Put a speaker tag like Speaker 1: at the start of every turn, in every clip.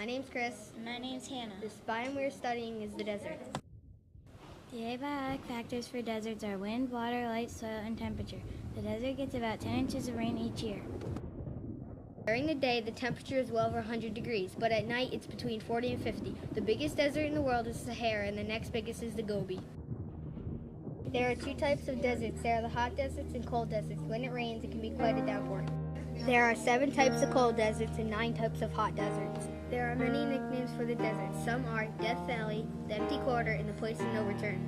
Speaker 1: My name's Chris.
Speaker 2: And my name's Hannah.
Speaker 1: The biome we're studying is the desert.
Speaker 3: The abiotic factors for deserts are wind, water, light, soil, and temperature. The desert gets about 10 inches of rain each year.
Speaker 1: During the day, the temperature is well over 100 degrees, but at night it's between 40 and 50. The biggest desert in the world is the Sahara, and the next biggest is the Gobi. There are two types of deserts. There are the hot deserts and cold deserts. When it rains, it can be quite a downpour. There are 7 types of cold deserts and 9 types of hot deserts. There are many nicknames for the desert. Some are Death Valley, the Empty Quarter, and the Place of No Return.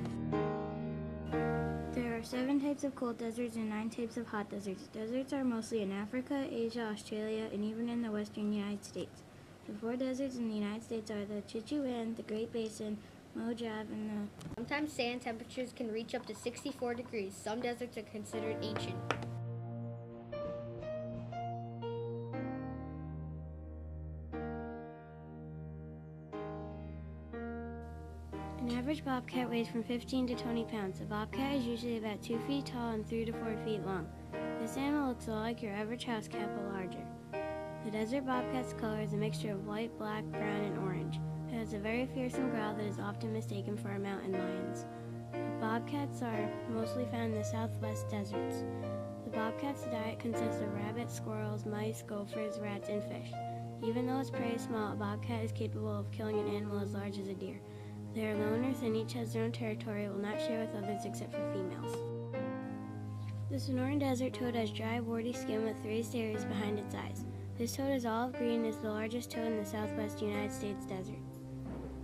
Speaker 3: There are 7 types of cold deserts and 9 types of hot deserts. Deserts are mostly in Africa, Asia, Australia, and even in the western United States. The 4 deserts in the United States are the Chichuan, the Great Basin, Mojave, and the...
Speaker 1: Sometimes sand temperatures can reach up to 64 degrees. Some deserts are considered ancient.
Speaker 3: An average bobcat weighs from 15 to 20 pounds. A bobcat is usually about 2 feet tall and 3 to 4 feet long. This animal looks a lot like your average house cat, but larger. The desert bobcat's color is a mixture of white, black, brown, and orange. It has a very fearsome growl that is often mistaken for our mountain lions. Bobcats are mostly found in the southwest deserts. The bobcat's diet consists of rabbits, squirrels, mice, gophers, rats, and fish. Even though its prey is small, a bobcat is capable of killing an animal as large as a deer. They are loners and each has their own territory and will not share with others except for females. The Sonoran Desert toad has dry, warty skin with raised areas behind its eyes. This toad is olive green and is the largest toad in the southwest United States desert.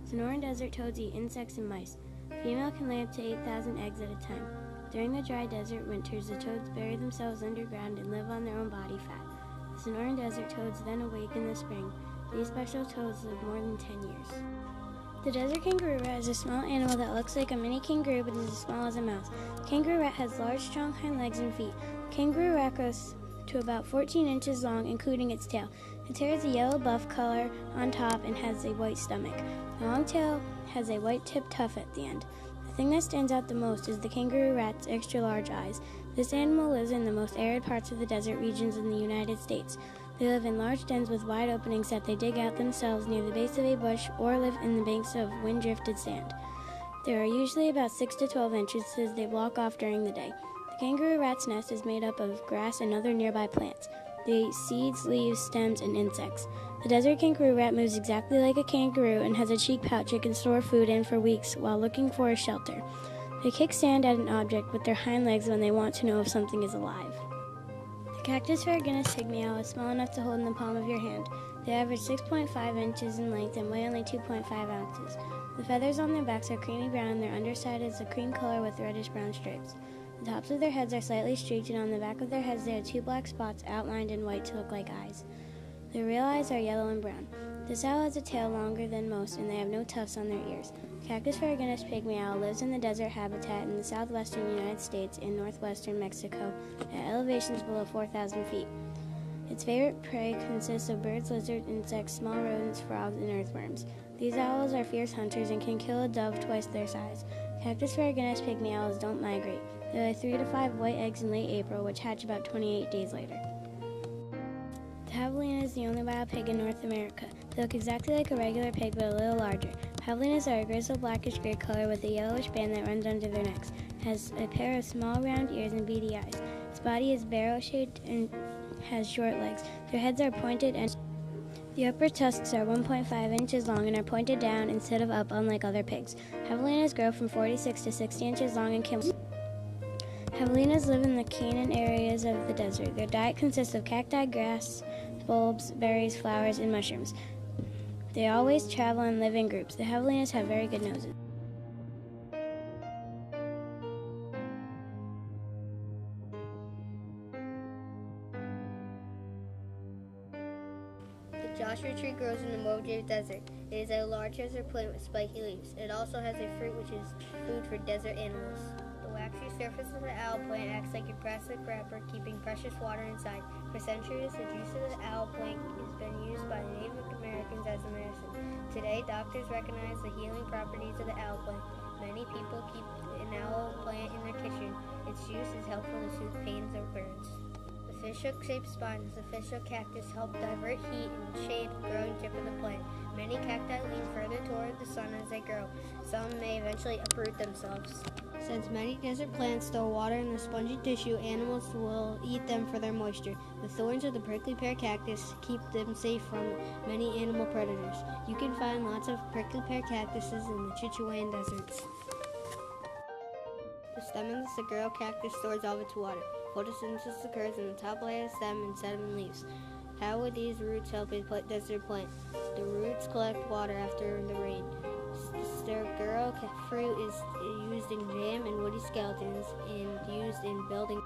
Speaker 3: Sonoran Desert toads eat insects and mice. A female can lay up to 8,000 eggs at a time. During the dry desert winters, the toads bury themselves underground and live on their own body fat. The Sonoran Desert toads then awake in the spring. These special toads live more than 10 years. The desert kangaroo rat is a small animal that looks like a mini kangaroo but is as small as a mouse. The kangaroo rat has large, strong hind legs and feet. The kangaroo rat grows to about 14 inches long, including its tail. Its hair is a yellow buff color on top and has a white stomach. The long tail has a white tipped tuft at the end. The thing that stands out the most is the kangaroo rat's extra large eyes. This animal lives in the most arid parts of the desert regions in the United States. They live in large dens with wide openings that they dig out themselves near the base of a bush or live in the banks of wind-drifted sand. There are usually about 6 to 12 entrances they block off during the day. The kangaroo rat's nest is made up of grass and other nearby plants. They eat seeds, leaves, stems, and insects. The desert kangaroo rat moves exactly like a kangaroo and has a cheek pouch it can store food in for weeks while looking for a shelter. They kick sand at an object with their hind legs when they want to know if something is alive. The cactus Ferruginous pygmy owl is small enough to hold in the palm of your hand. They average 6.5 inches in length and weigh only 2.5 ounces. The feathers on their backs are creamy brown and their underside is a cream color with reddish-brown stripes. The tops of their heads are slightly streaked, and on the back of their heads there are 2 black spots outlined in white to look like eyes. Their real eyes are yellow and brown. This owl has a tail longer than most, and they have no tufts on their ears. Cactus Ferruginous pygmy owl lives in the desert habitat in the southwestern United States and northwestern Mexico at elevations below 4,000 feet. Its favorite prey consists of birds, lizards, insects, small rodents, frogs, and earthworms. These owls are fierce hunters and can kill a dove twice their size. Cactus Ferruginous pygmy owls don't migrate. They lay 3 to 5 white eggs in late April, which hatch about 28 days later. The javelina is the only wild pig in North America. They look exactly like a regular pig, but a little larger. Javelinas are a grizzled blackish-gray color with a yellowish band that runs under their necks. It has a pair of small round ears and beady eyes. Its body is barrel-shaped and has short legs. Their heads are pointed and the upper tusks are 1.5 inches long and are pointed down instead of up, unlike other pigs. Javelinas grow from 46 to 60 inches long and can... Javelinas live in the canyon areas of the desert. Their diet consists of cacti, grass, bulbs, berries, flowers, and mushrooms. They always travel and live in groups. The javelinas have very good noses.
Speaker 1: The Joshua tree grows in the Mojave Desert. It is a large desert plant with spiky leaves. It also has a fruit which is food for desert animals. The waxy surface of the owl plant acts like a plastic wrapper, keeping precious water inside. For centuries, the juice of the owl plant has been used by Native Americans as a medicine. Today, doctors recognize the healing properties of the owl plant. Many people keep an owl plant in their kitchen. Its juice is helpful to soothe pains of burns. The fish-hook-shaped spines, the fish-hook cactus help divert heat and shade the growing tip of the plant. Many cacti lean further toward the sun as they grow. Some may eventually uproot themselves. Since many desert plants store water in the spongy tissue, animals will eat them for their moisture. The thorns of the prickly pear cactus keep them safe from many animal predators. You can find lots of prickly pear cactuses in the Chichewan deserts. The stem of the saguaro cactus stores all of its water. Photosynthesis occurs in the top layer of the stem instead of in leaves. How would these roots help a desert plant? The roots collect water after the rain. Saguaro fruit is used in jam and woody skeletons and used in building